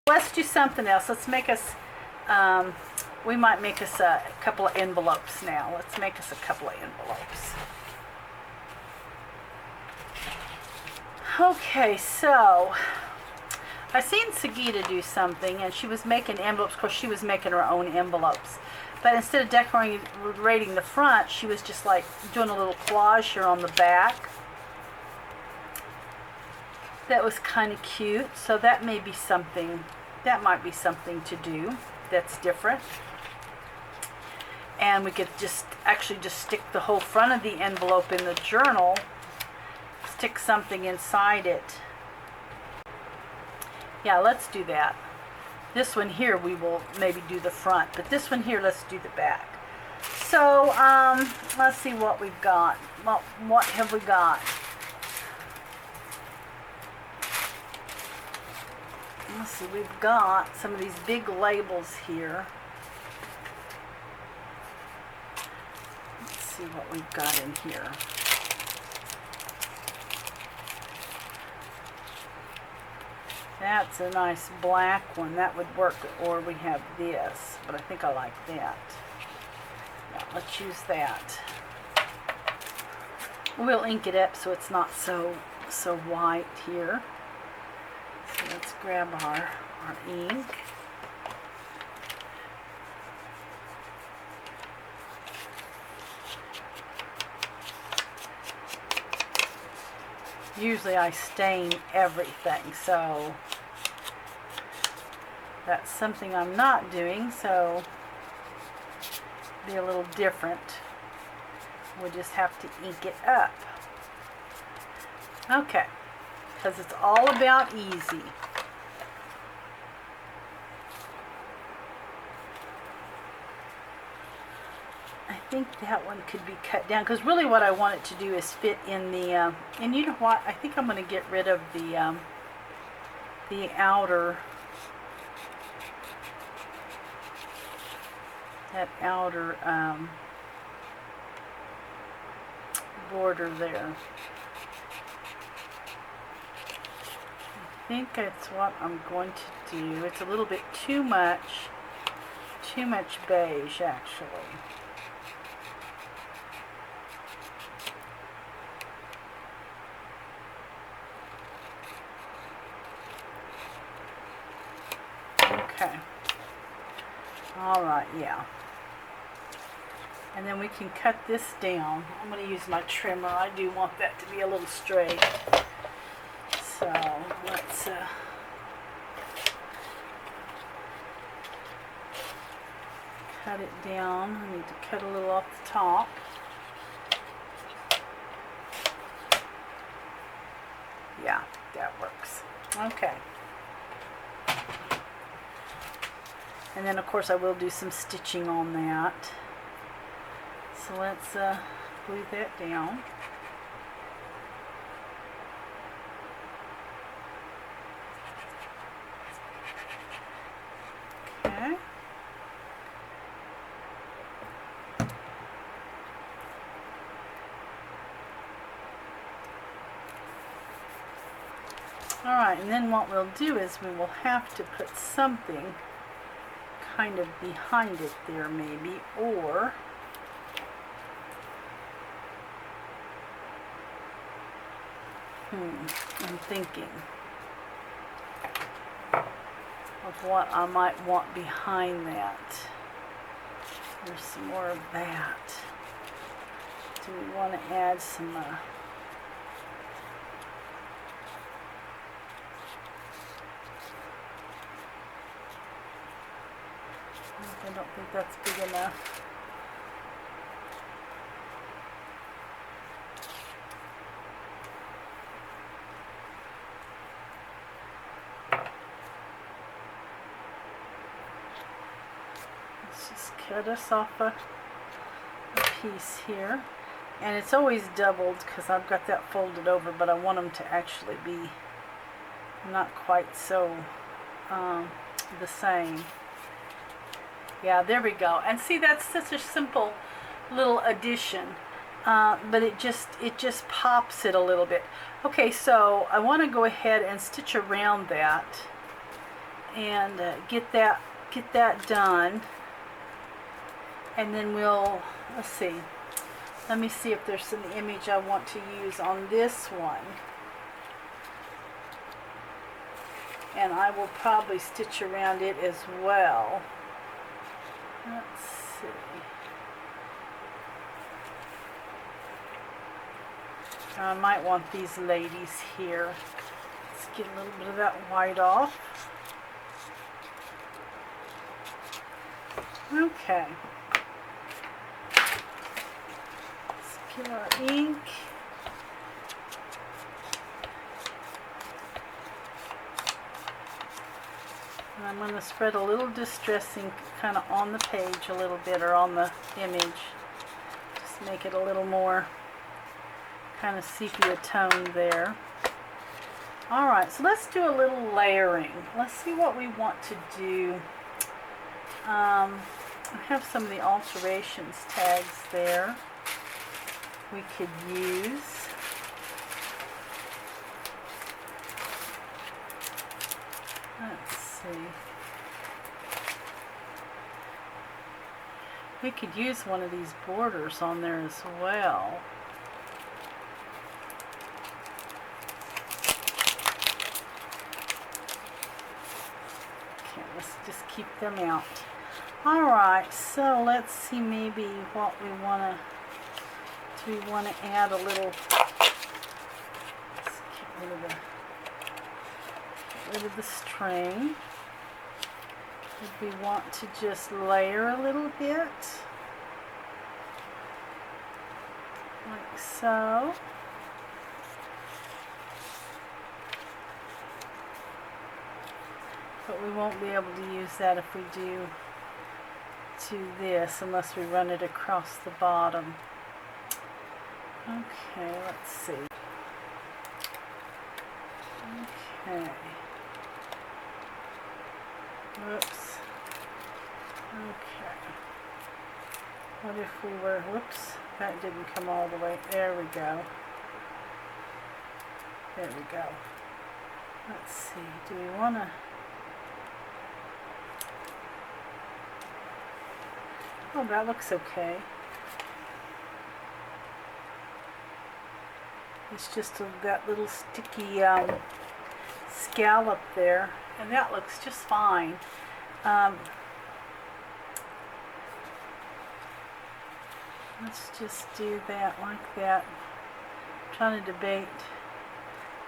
Let's do something else. Let's make us, we might make us a couple of envelopes now. Let's make us a couple of envelopes. Okay, so I seen Sagita do something, and she was making envelopes. Of course, she was making her own envelopes. But instead of decorating the front, she was just like doing a little collage here on the back. That was kind of cute. So that may be something, that might be something to do that's different. And we could just actually just stick the whole front of the envelope in the journal, stick something inside it. Yeah, let's do that. This one here we will maybe do the front, but this one here, let's do the back. So, let's see what we've got. Well, what have we got? Let's see, we've got some of these big labels here. Let's see what we've got in here. That's a nice black one. That would work. Or we have this, but I think I like that. Yeah, let's use that. We'll ink it up so it's not so white here. So let's grab our ink. Usually I stain everything, so that's something I'm not doing, so be a little different. We'll just have to ink it up. Okay, because it's all about easy. I think that one could be cut down, because really what I want it to do is fit in the, and you know what, I think I'm going to get rid of the outer, that outer border there. I think that's what I'm going to do. It's a little bit too much beige actually. Okay. Alright, yeah. And then we can cut this down. I'm going to use my trimmer. I do want that to be a little straight. So, let's cut it down. I need to cut a little off the top. Yeah, that works. Okay. And then of course I will do some stitching on that. So let's glue that down. Okay. Alright, and then what we'll do is we will have to put something kind of behind it there maybe, or I'm thinking of what I might want behind that. There's some more of that. Do we want to add some I don't think that's big enough. Let's just cut us off a piece here. And it's always doubled because I've got that folded over, but I want them to actually be not quite so the same. Yeah, there we go. And see, that's such a simple little addition, but it just pops it a little bit. Okay, so I want to go ahead and stitch around that, and get that done, and then let's see. Let me see if there's an image I want to use on this one. And I will probably stitch around it as well. Let's see. I might want these ladies here. Let's get a little bit of that white off. Okay. Let's get our ink. And I'm going to spread a little distress ink kind of on the page a little bit, or on the image. Just make it a little more kind of sepia tone there. Alright, so let's do a little layering. Let's see what we want to do. I have some of the alterations tags there we could use. Let's see. We could use one of these borders on there as well. Okay, let's just keep them out. Alright, so let's see maybe what we want to, do we want to add a little, let's get rid of the string. If we want to just layer a little bit, like so. But we won't be able to use that if we do this, unless we run it across the bottom. Okay, let's see. Okay. Whoops. Okay. What if we were, whoops, that didn't come all the way. There we go. There we go. Let's see, do we want to, oh, that looks okay. It's just that little sticky scallop there, and that looks just fine. Let's just do that like that. I'm trying to debate.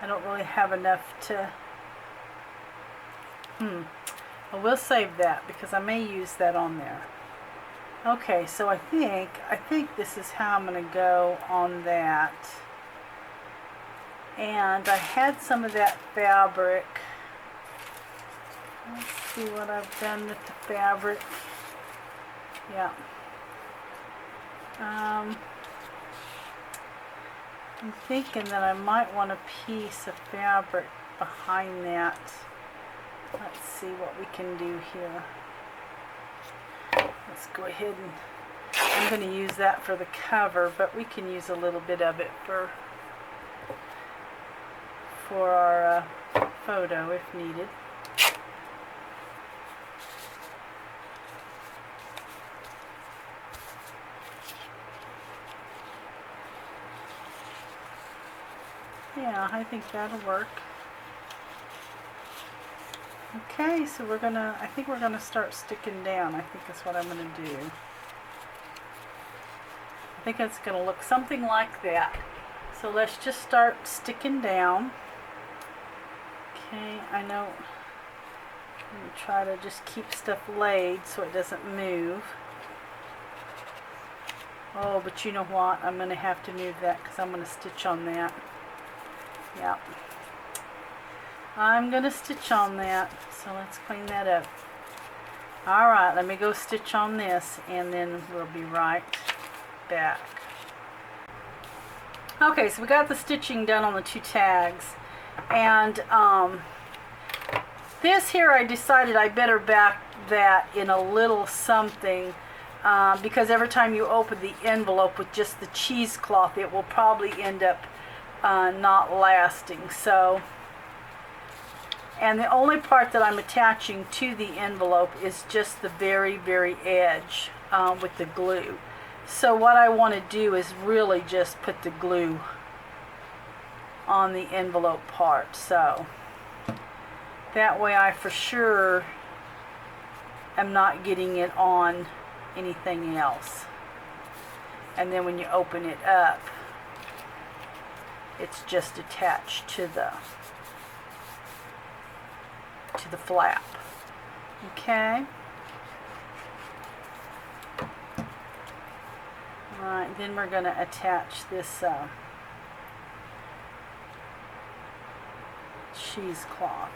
I don't really have enough to, well, we'll save that because I may use that on there. Okay, so I think this is how I'm going to go on that. And I had some of that fabric. Let's see what I've done with the fabric. Yeah. I'm thinking that I might want a piece of fabric behind that. Let's see what we can do here. Let's go ahead and, I'm going to use that for the cover, but we can use a little bit of it for our photo if needed. Yeah, I think that'll work. Okay, so I think we're gonna start sticking down. I think that's what I'm gonna do. I think it's gonna look something like that. So let's just start sticking down. Okay, I know I'm gonna try to just keep stuff laid so it doesn't move. Oh, but you know what? I'm gonna have to move that because I'm gonna stitch on that. Yep. I'm gonna stitch on that, so let's clean that up. Alright, let me go stitch on this and then we'll be right back. Okay, so we got the stitching done on the two tags, and this here I decided I better back that in a little something because every time you open the envelope with just the cheesecloth, it will probably end up not lasting. So And the only part that I'm attaching to the envelope is just the very, very edge with the glue. So what I want to do is really just put the glue on the envelope part. So that way I for sure am not getting it on anything else. And then when you open it up, it's just attached to the flap. Okay. Alright, then we're going to attach this cheesecloth.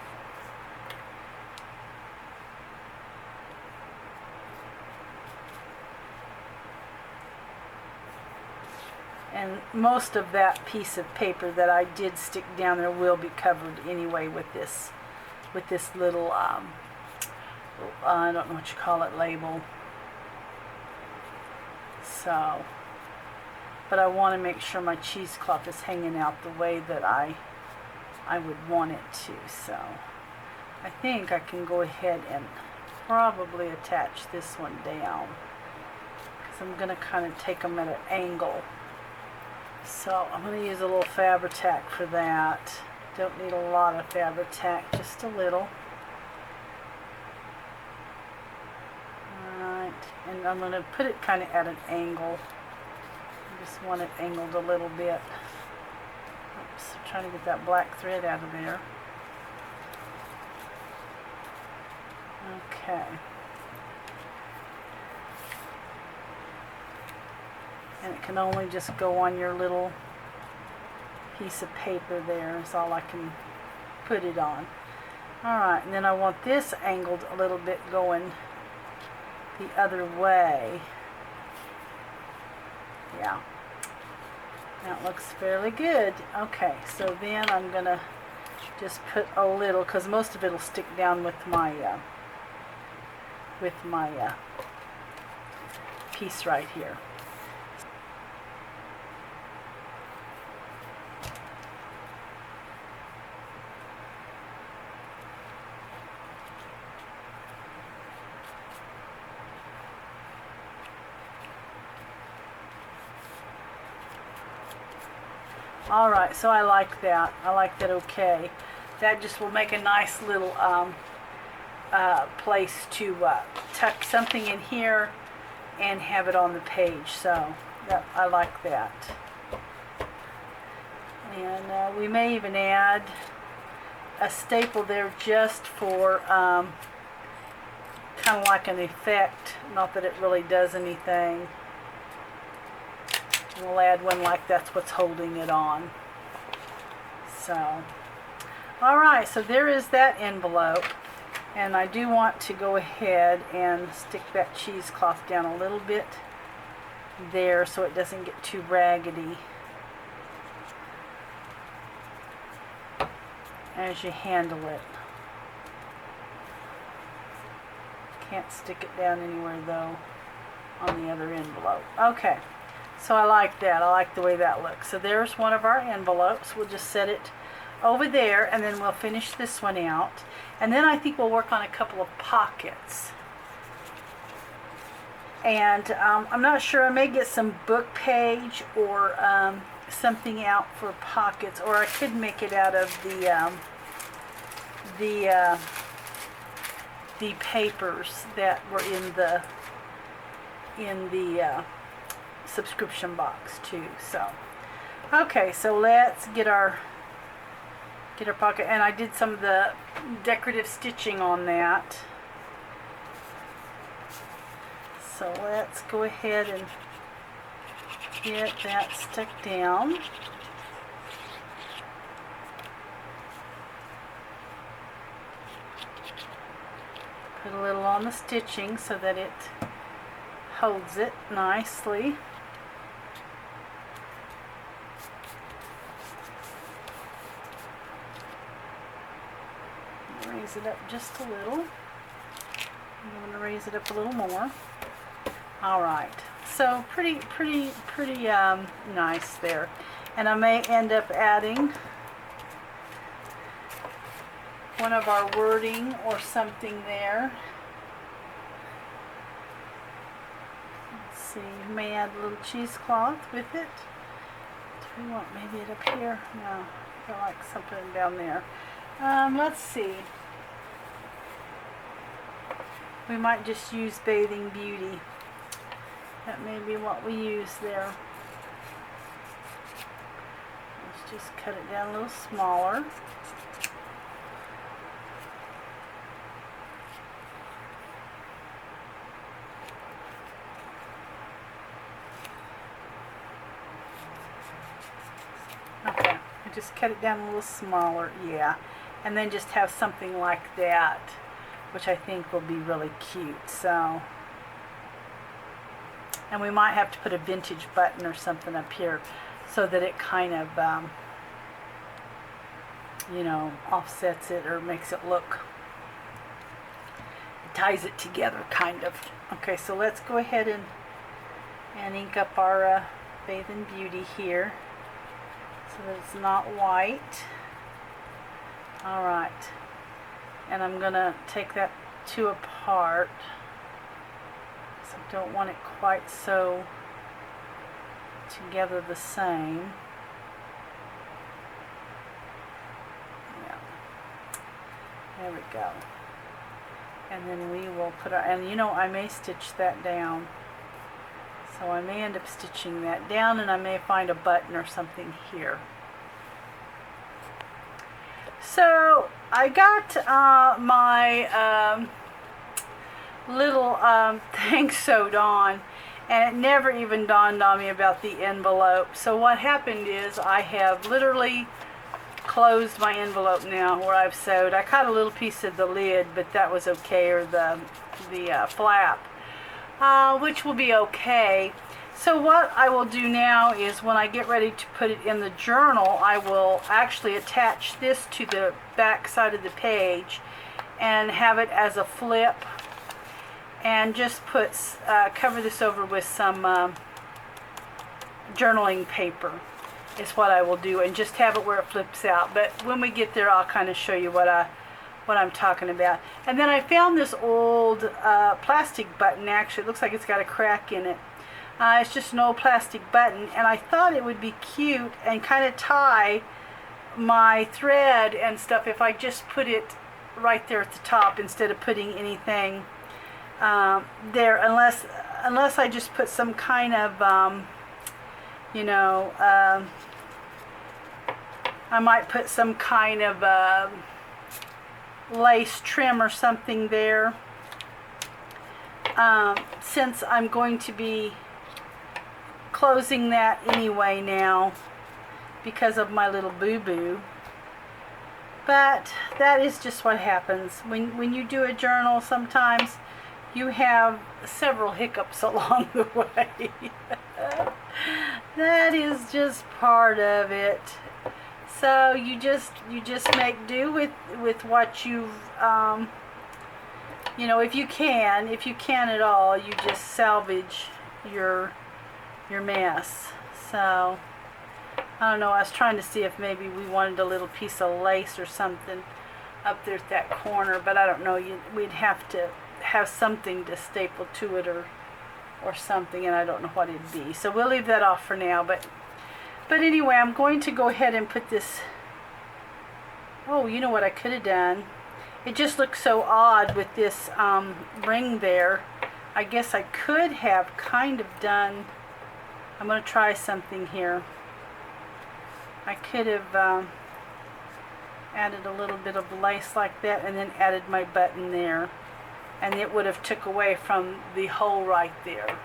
And most of that piece of paper that I did stick down there will be covered anyway with this little, I don't know what you call it, label. So, but I want to make sure my cheesecloth is hanging out the way that I would want it to. So, I think I can go ahead and probably attach this one down, because I'm going to kind of take them at an angle. So I'm going to use a little Fabri-Tac for that. Don't need a lot of Fabri-Tac, just a little. Alright, and I'm going to put it kind of at an angle. I just want it angled a little bit. Oops, I'm trying to get that black thread out of there. Okay. And it can only just go on your little piece of paper there is all I can put it on. Alright, and then I want this angled a little bit going the other way. Yeah. That looks fairly good. Okay, so then I'm going to just put a little, because most of it will stick down with my piece right here. Alright, so I like that. I like that okay. That just will make a nice little place to tuck something in here and have it on the page. So that, I like that. And we may even add a staple there just for kind of like an effect. Not that it really does anything. We'll add one like that's what's holding it on. So, alright, so there is that envelope. And I do want to go ahead and stick that cheesecloth down a little bit there so it doesn't get too raggedy as you handle it. Can't stick it down anywhere though on the other envelope. Okay. So I like that. I like the way that looks. So there's one of our envelopes. We'll just set it over there and then we'll finish this one out. And then I think we'll work on a couple of pockets. And I'm not sure. I may get some book page or something out for pockets, or I could make it out of the papers that were in the subscription box too. So okay, so let's get our pocket, and I did some of the decorative stitching on that, so let's go ahead and get that stuck down. Put a little on the stitching so that it holds it nicely. Raise it up just a little. I'm going to raise it up a little more. Alright, so pretty nice there. And I may end up adding one of our wording or something there. Let's see, may add a little cheesecloth with it. Do we want maybe it up here? No, I feel like something down there. Let's see. We might just use Bathing Beauty. That may be what we use there. Let's just cut it down a little smaller. Okay, I just cut it down a little smaller, yeah. And then just have something like that, which I think will be really cute. So, and we might have to put a vintage button or something up here so that it kind of, you know, offsets it or makes it look, ties it together kind of. Okay, so let's go ahead and ink up our Bathing Beauty here so that it's not white. All right. And I'm going to take that two apart, so I don't want it quite so together the same. Yeah. There we go. And then we will put our, and you know, I may stitch that down. So I may end up stitching that down, and I may find a button or something here. So I got my little thing sewed on, and it never even dawned on me about the envelope. So what happened is I have literally closed my envelope now where I've sewed. I cut a little piece of the lid, but that was okay, or the flap, which will be okay. So what I will do now is when I get ready to put it in the journal, I will actually attach this to the back side of the page and have it as a flip, and just put cover this over with some journaling paper is what I will do, and just have it where it flips out. But when we get there, I'll kind of show you what I'm talking about. And then I found this old plastic button. Actually, it looks like it's got a crack in it. It's just an old plastic button, and I thought it would be cute and kind of tie my thread and stuff if I just put it right there at the top instead of putting anything there, unless I just put some kind of you know, I might put some kind of lace trim or something there, since I'm going to be closing that anyway now because of my little boo-boo. But that is just what happens when you do a journal. Sometimes you have several hiccups along the way. That is just part of it. So you just make do with what you've you know, if you can at all, you just salvage your mess. So I don't know, I was trying to see if maybe we wanted a little piece of lace or something up there at that corner, but I don't know, we'd have to have something to staple to it or something, and I don't know what it'd be. So we'll leave that off for now. But anyway, I'm going to go ahead and put this, oh, you know what I could have done? It just looks so odd with this ring there. I guess I could have kind of done, I'm going to try something here. I could have added a little bit of lace like that and then added my button there, and it would have took away from the hole right there,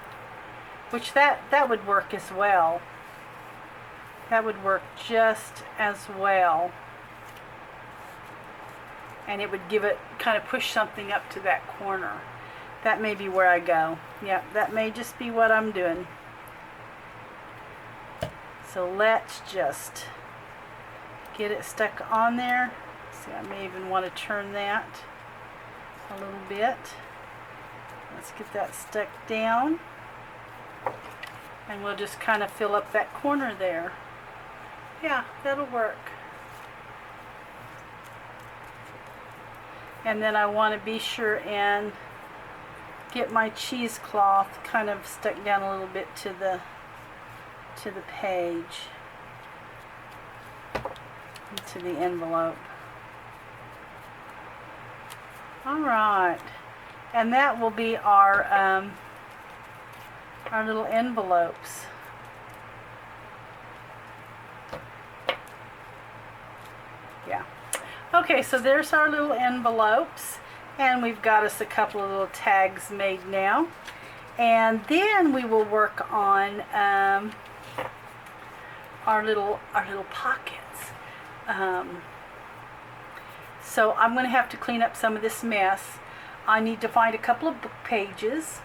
which that would work as well. That would work just as well, and it would give it, kind of push something up to that corner. That may be where I go. Yeah, that may just be what I'm doing. So let's just get it stuck on there. See, I may even want to turn that a little bit. Let's get that stuck down, and we'll just kind of fill up that corner there. Yeah, that'll work. And then I want to be sure and get my cheesecloth kind of stuck down a little bit to the page, to the envelope. All right, and that will be our little envelopes. Yeah. Okay, so there's our little envelopes, and we've got us a couple of little tags made now. And then we will work on our little pockets. So I'm going to have to clean up some of this mess. I need to find a couple of book pages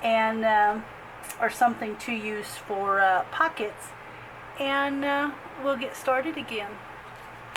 and or something to use for pockets, and we'll get started again.